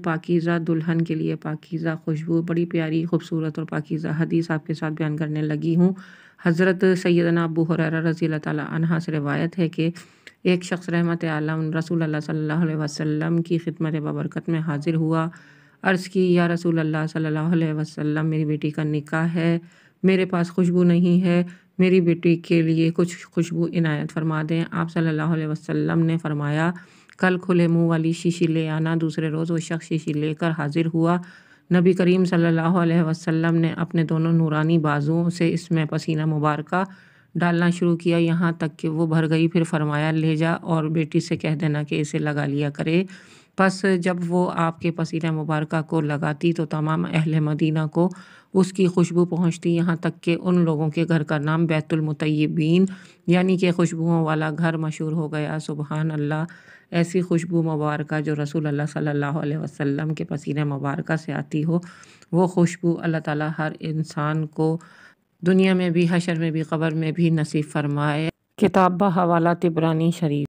پاکیزہ دلہن کے لیے پاکیزہ خوشبو، بڑی پیاری خوبصورت اور پاکیزہ حدیث آپ کے ساتھ بیان کرنے لگی ہوں۔ حضرت سیدنا ابو ہریرہ رضی اللہ تعالیٰ عنہ سے روایت ہے کہ ایک شخص رحمت عالم رسول اللہ صلی اللہ علیہ وسلم کی خدمت بابرکت میں حاضر ہوا۔ عرض کی، یا رسول اللہ صلی اللہ علیہ وسلم، میری بیٹی کا نکاح ہے، میرے پاس خوشبو نہیں ہے، میری بیٹی کے لیے کچھ خوشبو عنایت فرما دیں۔ آپ صلی اللہ علیہ وسلم نے فرمایا، کل کھلے منہ والی شیشی لے آنا۔ دوسرے روز وہ شخص شیشی لے کر حاضر ہوا۔ نبی کریم صلی اللہ علیہ وسلم نے اپنے دونوں نورانی بازوؤں سے اس میں پسینہ مبارکہ ڈالنا شروع کیا، یہاں تک کہ وہ بھر گئی۔ پھر فرمایا، لے جا اور بیٹی سے کہہ دینا کہ اسے لگا لیا کرے۔ پس جب وہ آپ کے پسینہ مبارکہ کو لگاتی تو تمام اہل مدینہ کو اس کی خوشبو پہنچتی، یہاں تک کہ ان لوگوں کے گھر کا نام بیت المطیبین یعنی کہ خوشبوؤں والا گھر مشہور ہو گیا۔ سبحان اللہ! ایسی خوشبو مبارکہ جو رسول اللہ صلی اللہ علیہ وسلم کے پسینہ مبارکہ سے آتی ہو، وہ خوشبو اللہ تعالیٰ ہر انسان کو دنیا میں بھی، حشر میں بھی، قبر میں بھی نصیب فرمائے۔ کتاب بحوالہ طبرانی شریف۔